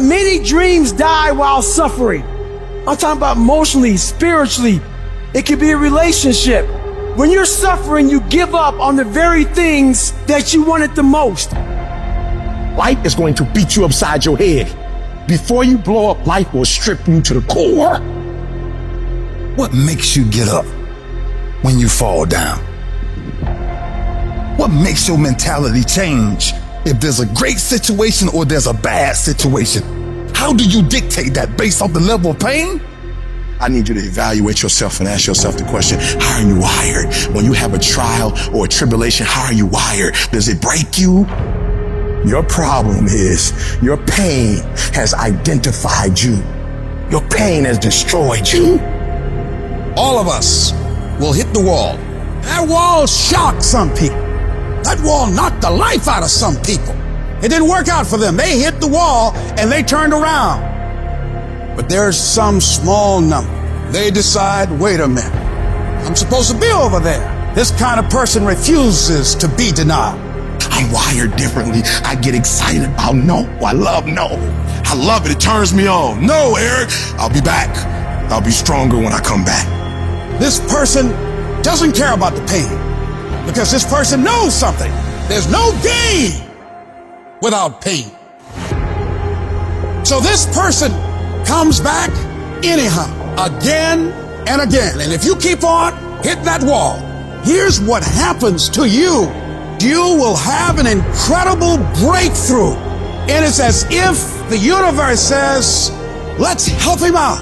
Many dreams die while suffering. I'm talking about emotionally, spiritually. It could be a relationship. When you're suffering, you give up on the very things that you wanted the most. Life is going to beat you upside your head. Before you blow up, life will strip you to the core. What makes you get up when you fall down? What makes your mentality change if there's a great situation or there's a bad situation? How do you dictate that based off the level of pain? I need you to evaluate yourself and ask yourself the question, how are you wired? When you have a trial or a tribulation, how are you wired? Does it break you? Your problem is your pain has identified you. Your pain has destroyed you. All of us will hit the wall. That wall shocked some people. That wall knocked the life out of some people. It didn't work out for them. They hit the wall and they turned around. But there's some small number. They decide, wait a minute, I'm supposed to be over there. This kind of person refuses to be denied. I'm wired differently. I get excited about no. I love no. I love it. It turns me on. No, Eric, I'll be back. I'll be stronger when I come back. This person doesn't care about the pain because this person knows something. There's no gain without pain. So this person comes back anyhow, again and again. And if you keep on hitting that wall, here's what happens to you. You will have an incredible breakthrough. And it's as if the universe says, let's help him out.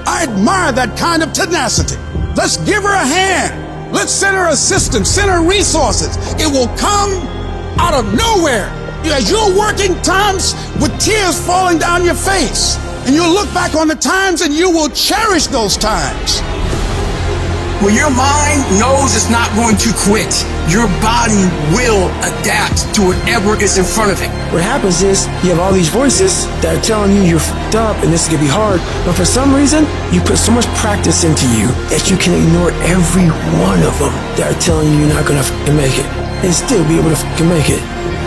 I admire that kind of tenacity. Let's give her a hand. Let's send her assistance, send her resources. It will come out of nowhere. As you're working times with tears falling down your face, and you'll look back on the times and you will cherish those times. When your mind knows it's not going to quit, your body will adapt to whatever is in front of it. What happens is you have all these voices that are telling you you're f***ed up and this is going to be hard, but for some reason, you put so much practice into you that you can ignore every one of them that are telling you you're not going to f***ing make it and still be able to f***ing make it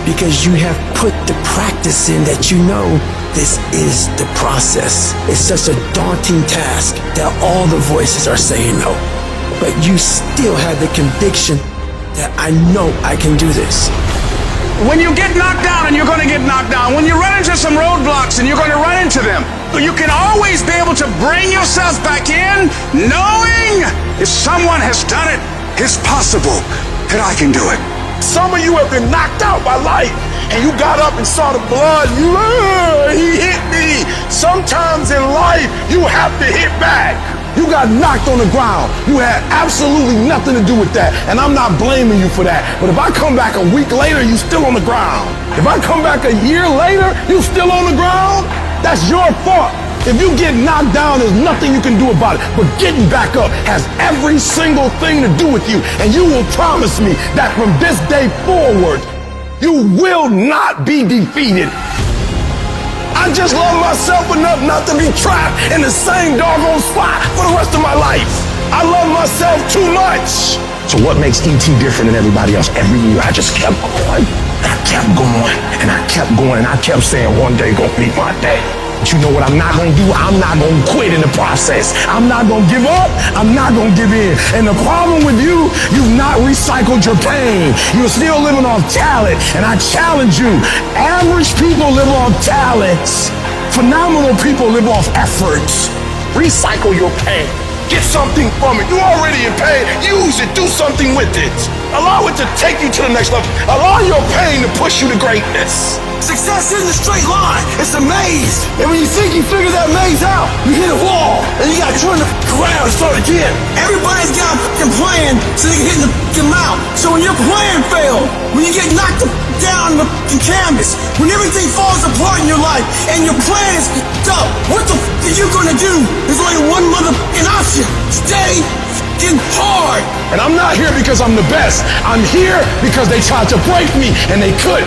because you have put the practice in that you know this is the process. It's such a daunting task that all the voices are saying no. But you still have the conviction that I know I can do this. When you get knocked down, and you're going to get knocked down, when you run into some roadblocks and you're going to run into them, you can always be able to bring yourself back in knowing if someone has done it, it's possible that I can do it. Some of you have been knocked out by life and you got up and saw the blood. He hit me. Sometimes in life, you have to hit back. You got knocked on the ground. You had absolutely nothing to do with that. And I'm not blaming you for that. But if I come back a week later, you still on the ground. If I come back a year later, you still on the ground, that's your fault. If you get knocked down, there's nothing you can do about it. But getting back up has every single thing to do with you. And you will promise me that from this day forward, you will not be defeated. I just love myself enough not to be trapped in the same doggone spot for the rest of my life. I love myself too much. So what makes E.T. different than everybody else? Every year I just kept going. I kept going and I kept going and I kept saying one day gonna be my day. But you know what I'm not gonna do? I'm not gonna quit in the process. I'm not gonna give up. I'm not gonna give in. And the problem with you, you've not recycled your pain. You're still living off talent. And I challenge you, average people live off talents. Phenomenal people live off efforts. Recycle your pain. Get something from it. You're already in pain. Use it. Do something with it. Allow it to take you to the next level. Allow your pain to push you to greatness. Success isn't a straight line, it's a maze. And when you think you figure that maze out, you hit a wall, and you gotta turn the around and start again. Everybody's got a fucking plan so they can hit the fucking mount. So when your plan fails, when you get knocked down the fucking canvas, when everything falls apart in your life, and your plan is fucked up, what the fuck are you gonna do? There's only one motherfucking option. Stay fucking hard. And I'm not here because I'm the best. I'm here because they tried to break me, and they couldn't.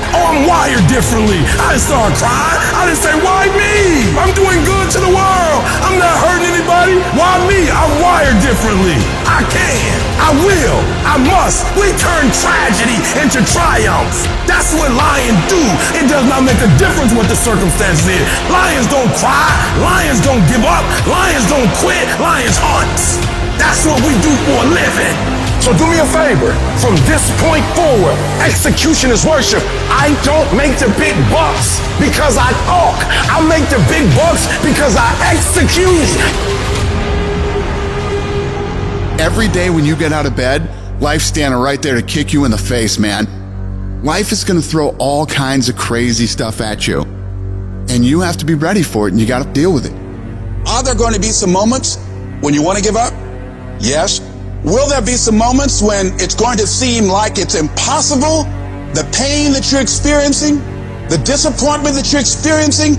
Oh, I'm wired differently. I didn't start crying. I didn't say, why me? I'm doing good to the world. I'm not hurting anybody. everybody? Why me? I'm wired differently. I can, I will, I must. We turn tragedy into triumph. That's what lions do. It does not make a difference what the circumstances is. Lions don't cry, lions don't give up, lions don't quit, lions hunt. That's what we do for a living. So do me a favor, from this point forward, execution is worship. I don't make the big bucks because I talk. I make the big bucks because I execute. Every day when you get out of bed, life's standing right there to kick you in the face, man. Life is going to throw all kinds of crazy stuff at you. And you have to be ready for it, and you got to deal with it. Are there going to be some moments when you want to give up? Yes. Will there be some moments when it's going to seem like it's impossible? The pain that you're experiencing, the disappointment that you're experiencing,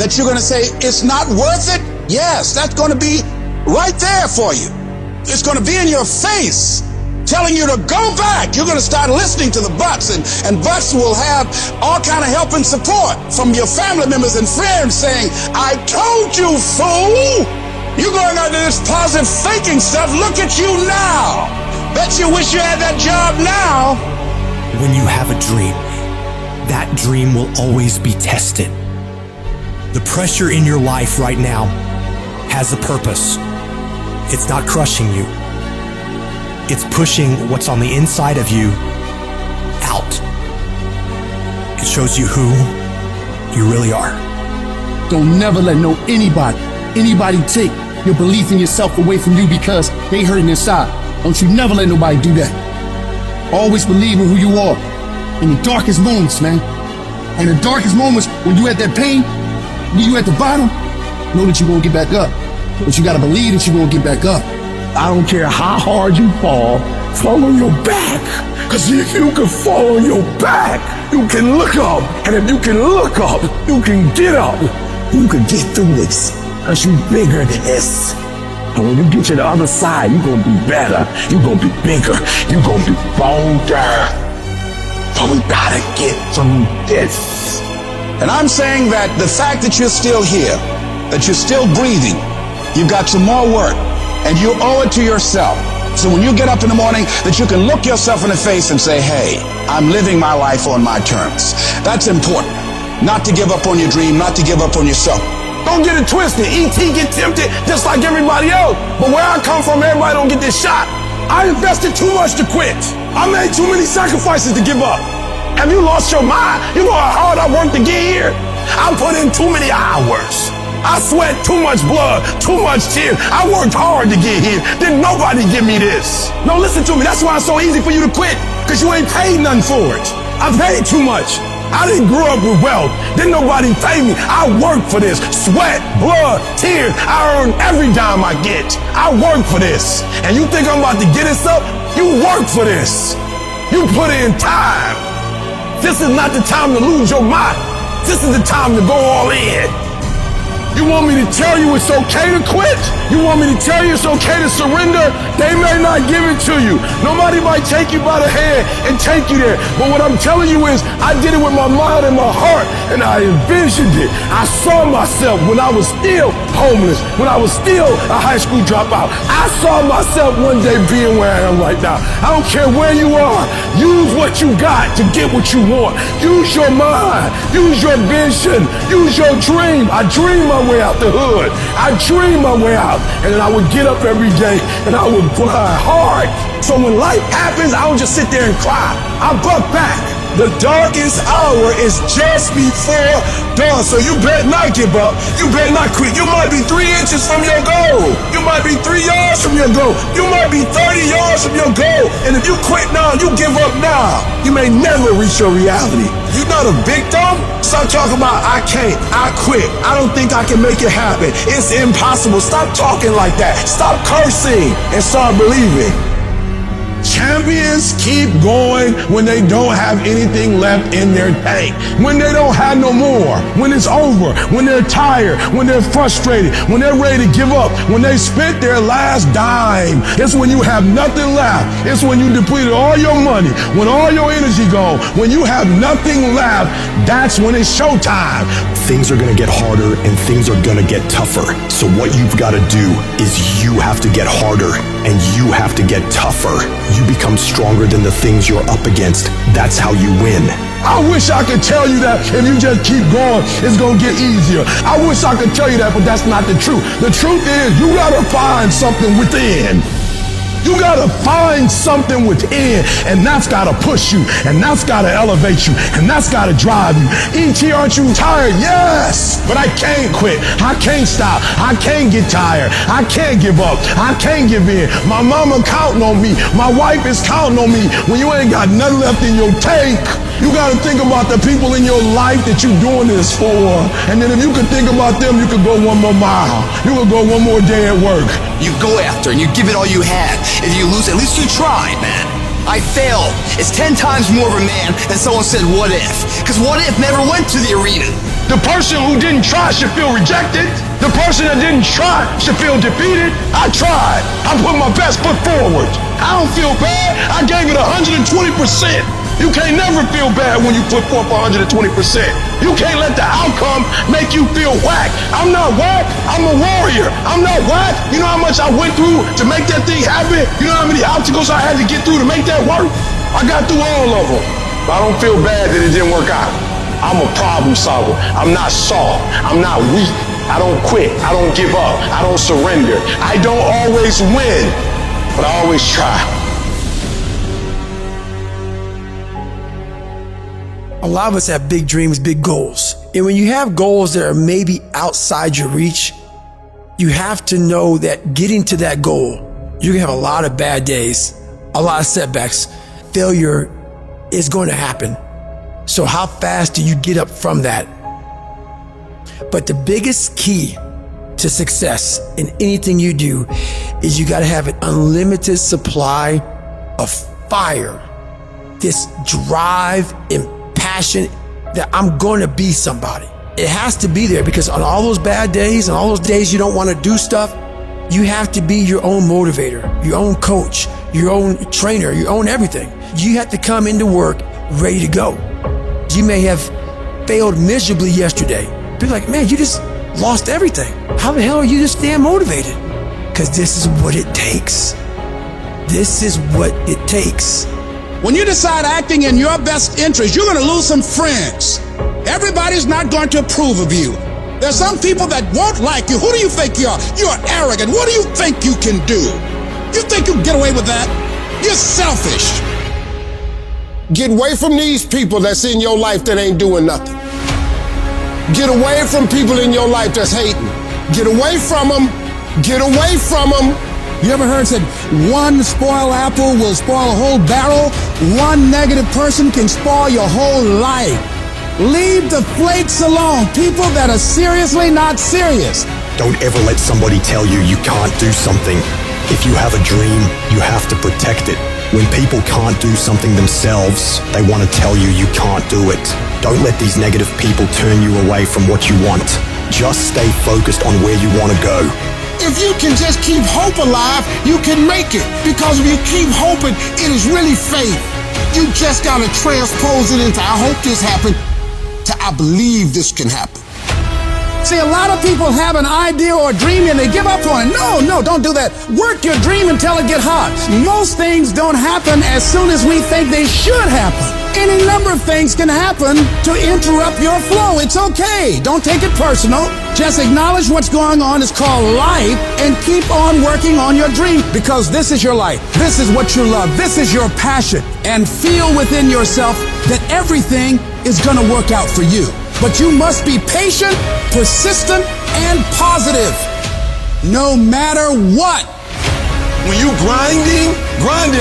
that you're going to say, it's not worth it? Yes, that's going to be right there for you. It's going to be in your face, telling you to go back. You're going to start listening to the buts, and buts will have all kind of help and support from your family members and friends saying, I told you, fool. You're going under this positive thinking stuff. Look at you now. Bet you wish you had that job now. When you have a dream, that dream will always be tested. The pressure in your life right now has a purpose. It's not crushing you. It's pushing what's on the inside of you out. It shows you who you really are. Don't never let anybody take your belief in yourself away from you because they hurting inside. Don't you never let nobody do that. Always believe in who you are in the darkest moments, man. In the darkest moments, when you at that pain, when you at the bottom, know that you're gonna get back up. But you gotta believe that you're gonna get back up. I don't care how hard you fall on your back. Cause if you can fall on your back, you can look up. And if you can look up, you can get up. You can get through this. Cause you bigger than this. And when you get to the other side, you're gonna be better. You're gonna be bigger. You're gonna be bolder. But we gotta get through this. And I'm saying that the fact that you're still here, that you're still breathing, you've got some more work, and you owe it to yourself. So when you get up in the morning, that you can look yourself in the face and say, hey, I'm living my life on my terms. That's important. Not to give up on your dream, not to give up on yourself. Don't get it twisted. E.T. get tempted just like everybody else. But where I come from, everybody don't get this shot. I invested too much to quit. I made too many sacrifices to give up. Have you lost your mind? You know how hard I worked to get here? I put in too many hours. I sweat too much blood, too much tears. I worked hard to get here. Didn't nobody give me this. No, listen to me. That's why it's so easy for you to quit. Because you ain't paid nothing for it. I paid too much. I didn't grow up with wealth. Didn't nobody pay me. I worked for this. Sweat, blood, tears. I earn every dime I get. I work for this. And you think I'm about to get this up? You work for this. You put in time. This is not the time to lose your mind. This is the time to go all in. You want me to tell you it's okay to quit? You want me to tell you it's okay to surrender? They may not give it to you. Nobody might take you by the hand and take you there. But what I'm telling you is I did it with my mind and my heart, and I envisioned it. I saw myself when I was still homeless, when I was still a high school dropout. I saw myself one day being where I am right now. I don't care where you are. Use what you got to get what you want. Use your mind. Use your vision. Use your dream. I dream my way out the hood. I dream my way out. And then I would get up every day and I would grind hard. So when life happens, I don't just sit there and cry. I buck back. The darkest hour is just before dawn. So you better not give up. You better not quit. You might be 3 inches from your goal. You might be 3 yards from your goal. You might be 30 yards from your goal. And if you quit now, you give up now, you may never reach your reality. You're not a victim. Stop talking about I can't, I quit, I don't think I can make it happen, it's impossible. Stop talking like that. Stop cursing and start believing. Champions keep going when they don't have anything left in their tank. When they don't have no more. When it's over. When they're tired. When they're frustrated. When they're ready to give up. When they spent their last dime. It's when you have nothing left. It's when you depleted all your money. When all your energy gone. When you have nothing left. That's when it's showtime. Things are gonna get harder and things are gonna get tougher. So what you've gotta do is you have to get harder and you have to get tougher. You become stronger than the things you're up against. That's how you win. I wish I could tell you that if you just keep going, it's gonna get easier. I wish I could tell you that, but that's not the truth. The truth is you gotta find something within. You gotta find something within, and that's gotta push you, and that's gotta elevate you, and that's gotta drive you. E.T., aren't you tired? Yes, but I can't quit. I can't stop. I can't get tired. I can't give up. I can't give in. My mama counting on me. My wife is counting on me. When you ain't got nothing left in your tank, you gotta think about the people in your life that you're doing this for. And then if you could think about them, you could go one more mile. You could go one more day at work. You go after and you give it all you had. If you lose, at least you tried, man. I failed. It's 10 times more of a man than someone said, what if? Because what if never went to the arena. The person who didn't try should feel rejected. The person that didn't try should feel defeated. I tried. I put my best foot forward. I don't feel bad. I gave it 120%. You can't never feel bad when you put forth 120%. You can't let the outcome make you feel whack. I'm not whack. I'm a warrior. I'm not whack. You know how much I went through to make that thing happen? You know how many obstacles I had to get through to make that work? I got through all of them. But I don't feel bad that it didn't work out. I'm a problem solver. I'm not soft. I'm not weak. I don't quit. I don't give up. I don't surrender. I don't always win, but I always try. A lot of us have big dreams, big goals. And when you have goals that are maybe outside your reach, you have to know that getting to that goal, you're gonna have a lot of bad days, a lot of setbacks. Failure is going to happen. So how fast do you get up from that? But the biggest key to success in anything you do is you gotta have an unlimited supply of fire, this drive and passion that I'm going to be somebody. It has to be there because on all those bad days and all those days you don't want to do stuff, you have to be your own motivator, your own coach, your own trainer, your own everything. You have to come into work ready to go. You may have failed miserably yesterday. Be like, man, you just lost everything. How the hell are you just staying motivated? Because this is what it takes. This is what it takes. When you decide acting in your best interest, you're going to lose some friends. Everybody's not going to approve of you. There's some people that won't like you. Who do you think you are? You're arrogant. What do you think you can do? You think you can get away with that? You're selfish. Get away from these people that's in your life that ain't doing nothing. Get away from people in your life that's hating. Get away from them. Get away from them. You ever heard said one spoiled apple will spoil a whole barrel? One negative person can spoil your whole life. Leave the flakes alone. People that are seriously not serious. Don't ever let somebody tell you you can't do something. If you have a dream, you have to protect it. When people can't do something themselves, they want to tell you you can't do it. Don't let these negative people turn you away from what you want. Just stay focused on where you want to go. If you can just keep hope alive, you can make it. Because if you keep hoping, it is really faith. You just gotta transpose it into I hope this happened to I believe this can happen. See, a lot of people have an idea or a dream and they give up on it. No, don't do that. Work your dream until it gets hot. Most things don't happen as soon as we think they should happen. Any number of things can happen to interrupt your flow. It's okay. Don't take it personal. Just acknowledge what's going on. It's called life and keep on working on your dream because this is your life. This is what you love. This is your passion. And feel within yourself that everything is going to work out for you. But you must be patient, persistent, and positive, no matter what. When you grinding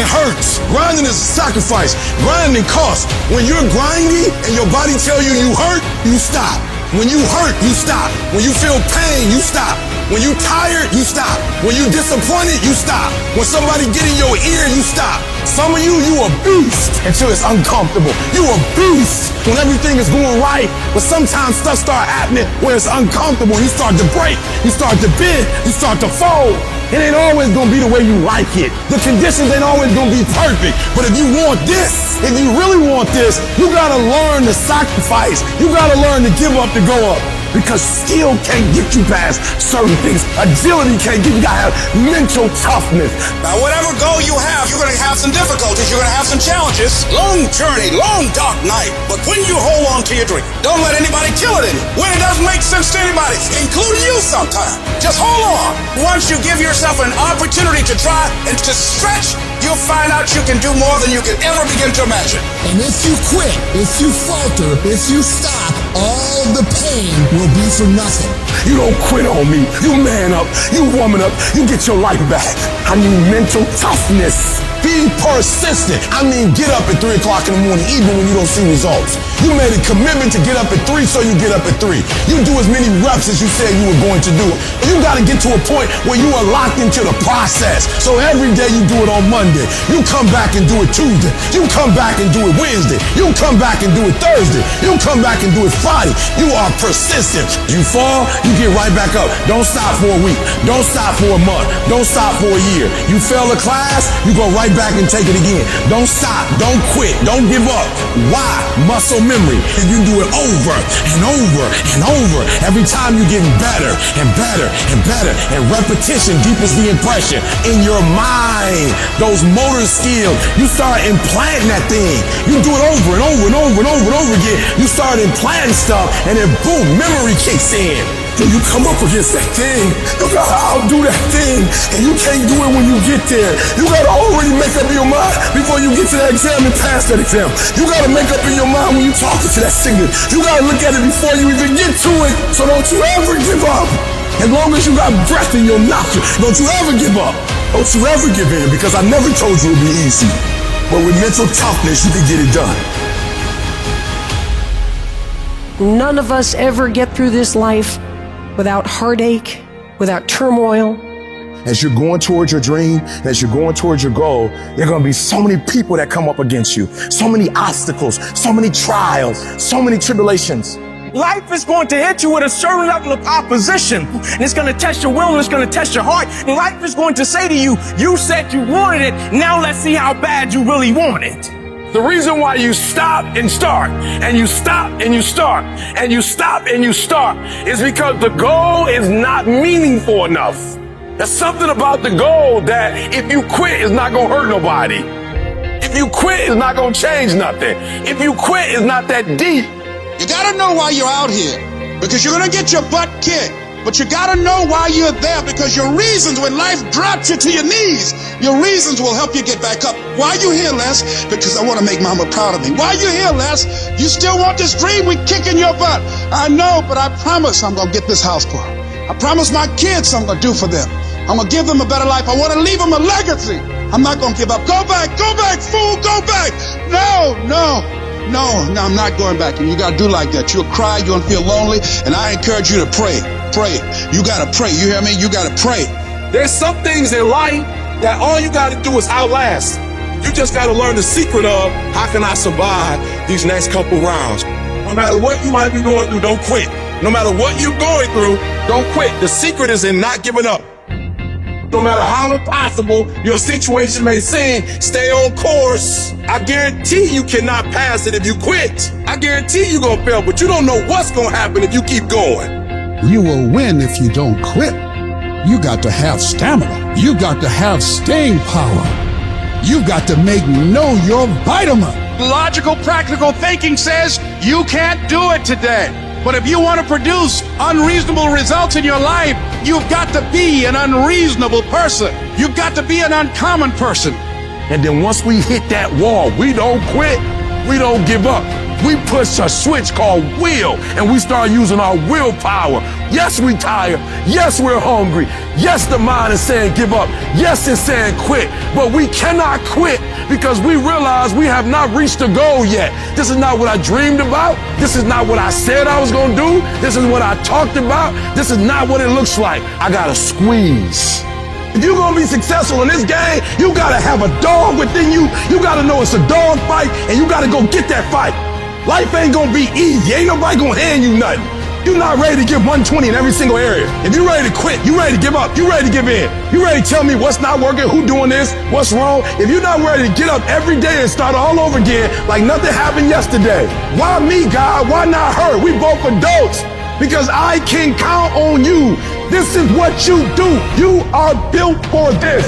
hurts. Grinding is a sacrifice. Grinding costs. When you're grinding and your body tell you hurt, you stop. When you hurt, you stop. When you feel pain, you stop. When you tired, you stop. When you disappointed, you stop. When somebody get in your ear, you stop. Some of you a beast until it's uncomfortable. You a beast when everything is going right, but sometimes stuff start happening where it's uncomfortable. You start to break, you start to bend, you start to fold. It ain't always gonna be the way you like it. The conditions ain't always gonna be perfect. But if you want this, if you really want this, you gotta learn to sacrifice. You gotta learn to give up to go up. Because skill can't get you past certain things. Agility can't get you. You gotta have mental toughness. Now, whatever goal you have, you're going to have some difficulties. You're going to have some challenges. Long journey, long dark night. But when you hold on to your dream, don't let anybody kill it in you. When it doesn't make sense to anybody, including you sometimes, just hold on. Once you give yourself an opportunity to try and to stretch, you'll find out you can do more than you could ever begin to imagine. And if you quit, if you falter, if you stop, all the pain will be for nothing. You don't quit on me. You man up. You woman up. You get your life back. I need mental toughness. Be persistent. I mean, get up at 3 o'clock in the morning, even when you don't see results. You made a commitment to get up at 3, so you get up at 3. You do as many reps as you said you were going to do. You got to get to a point where you are locked into the process. So every day you do it on Monday. You come back and do it Tuesday. You come back and do it Wednesday. You come back and do it Thursday. You come back and do it Friday. You are persistent. You fall, you get right back up. Don't stop for a week. Don't stop for a month. Don't stop for a year. You fail a class, you go right back and take it again. Don't stop. Don't quit. Don't give up. Why? Muscle memory. If you do it over and over and over, every time you're getting better and better and better, and repetition deepens the impression in your mind. Those motor skills, you start implanting that thing. You do it over and over and over and over and over again. You start implanting stuff, and then boom, memory kicks in. So you come up against that thing, you gotta outdo that thing, and you can't do it when you get there. You gotta already make up your mind before you get to that exam and pass that exam. You gotta make up in your mind when you talking to that singer. You gotta look at it before you even get to it, so don't you ever give up. As long as you got breath in your nostrils, don't you ever give up. Don't you ever give in, because I never told you it'd be easy. But with mental toughness, you can get it done. None of us ever get through this life without heartache, without turmoil. As you're going towards your dream, as you're going towards your goal, there are going to be so many people that come up against you, so many obstacles, so many trials, so many tribulations. Life is going to hit you with a certain level of opposition, and it's going to test your will, and it's going to test your heart. And life is going to say to you, you said you wanted it, now let's see how bad you really want it. The reason why you stop and start, and you stop and you start, and you stop and you start, is because the goal is not meaningful enough. There's something about the goal that if you quit, it's not going to hurt nobody. If you quit, it's not going to change nothing. If you quit, it's not that deep. You gotta know why you're out here, because you're gonna get your butt kicked. But you gotta know why you're there, because your reasons, when life drops you to your knees, your reasons will help you get back up. Why you here, Les? Because I want to make Mama proud of me. Why you here, Les? You still want this dream? We kicking your butt. I know, but I promise I'm gonna get this house for her. I promise my kids I'm gonna do for them. I'm gonna give them a better life. I want to leave them a legacy. I'm not gonna give up. Go back, fool, go back. No, I'm not going back. And you gotta do like that. You'll cry, you'll feel lonely, and I encourage you to pray. Pray. You gotta pray. You hear me? You gotta pray. There's some things in life that all you gotta do is outlast. You just gotta learn the secret of how can I survive these next couple rounds. No matter what you might be going through, don't quit. No matter what you're going through, don't quit. The secret is in not giving up. No matter how impossible your situation may seem, stay on course. I guarantee you cannot pass it if you quit. I guarantee you're gonna fail, but you don't know what's gonna happen if you keep going. You will win if you don't quit. You got to have stamina. You got to have staying power. You got to know your vitamin. Logical, practical thinking says you can't do it today. But if you want to produce unreasonable results in your life, you've got to be an unreasonable person. You've got to be an uncommon person. And then once we hit that wall, we don't quit. We don't give up. We push a switch called will, and we start using our willpower. Yes, we tired. Yes, we're hungry. Yes, the mind is saying give up. Yes, it's saying quit. But we cannot quit because we realize we have not reached the goal yet. This is not what I dreamed about. This is not what I said I was going to do. This is what I talked about. This is not what it looks like. I got to squeeze. If you're gonna be successful in this game, you gotta have a dog within you. You gotta know it's a dog fight, and you gotta go get that fight. Life ain't gonna be easy. Ain't nobody gonna hand you nothing. You're not ready to give 120 in every single area. If you're ready to quit, you ready to give up, you ready to give in. You ready to tell me what's not working, who doing this, what's wrong. If you're not ready to get up every day and start all over again like nothing happened yesterday, why me, God? Why not her? We both adults. Because I can count on you. This is what you do. You are built for this.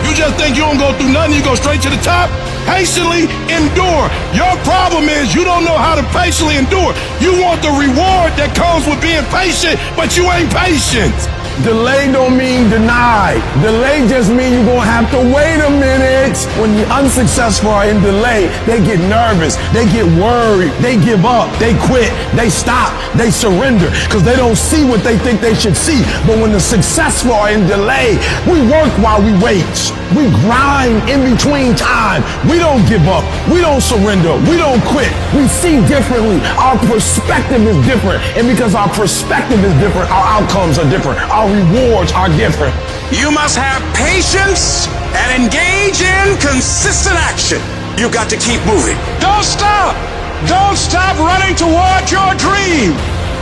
You just think you don't go through nothing, you go straight to the top? Patiently endure. Your problem is you don't know how to patiently endure. You want the reward that comes with being patient, but you ain't patient. Delay don't mean denied. Delay just means you're gonna have to wait a minute. When the unsuccessful are in delay, they get nervous, they get worried, they give up, they quit, they stop, they surrender, because they don't see what they think they should see. But when the successful are in delay, we work while we wait. We grind in between time. We don't give up. We don't surrender. We don't quit. We see differently. Our perspective is different. And because our perspective is different, our outcomes are different. Our rewards are different. You must have patience and engage in consistent action. You got to keep moving. Don't stop. Don't stop running toward your dream.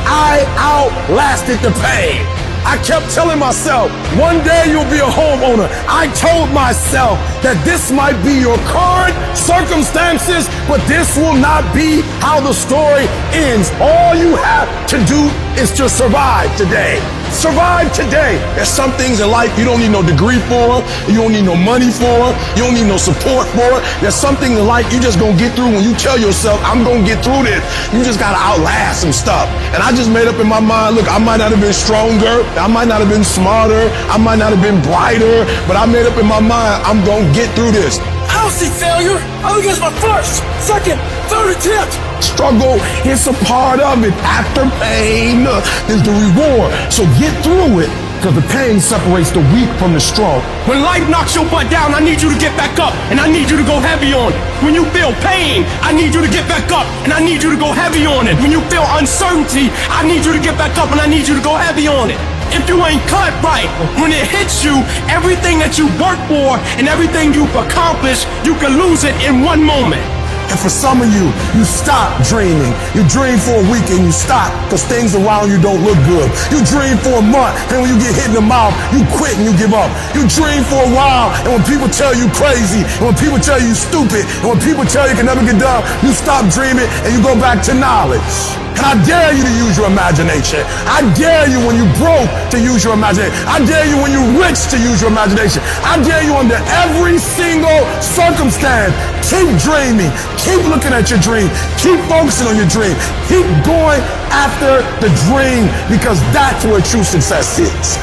I outlasted the pain. I kept telling myself, one day you'll be a homeowner. I told myself that this might be your current circumstances, but this will not be how the story ends. All you have to do is to survive today. Survive today. There's some things in life you don't need no degree for, you don't need no money for, you don't need no support for. There's some things in life you just gonna get through when you tell yourself, I'm gonna get through this. You just gotta outlast some stuff. And I just made up in my mind, look, I might not have been stronger, I might not have been smarter, I might not have been brighter, but I made up in my mind, I'm gonna get through this. I don't see failure. I think it's my first, second, third attempt. Struggle is a part of it. After pain is the reward. So get through it, because the pain separates the weak from the strong. When life knocks your butt down, I need you to get back up, and I need you to go heavy on it. When you feel pain, I need you to get back up, and I need you to go heavy on it. When you feel uncertainty, I need you to get back up, and I need you to go heavy on it. If you ain't cut right, when it hits you, everything that you work for and everything you've accomplished, you can lose it in one moment. And for some of you, you stop dreaming. You dream for a week and you stop because things around you don't look good. You dream for a month, and when you get hit in the mouth, you quit and you give up. You dream for a while, and when people tell you crazy, and when people tell you stupid, and when people tell you can never get done, you stop dreaming and you go back to knowledge. And I dare you to use your imagination. I dare you when you broke to use your imagination. I dare you when you rich to use your imagination. I dare you under every single circumstance. Keep dreaming. Keep looking at your dream. Keep focusing on your dream. Keep going after the dream, because that's where true success is.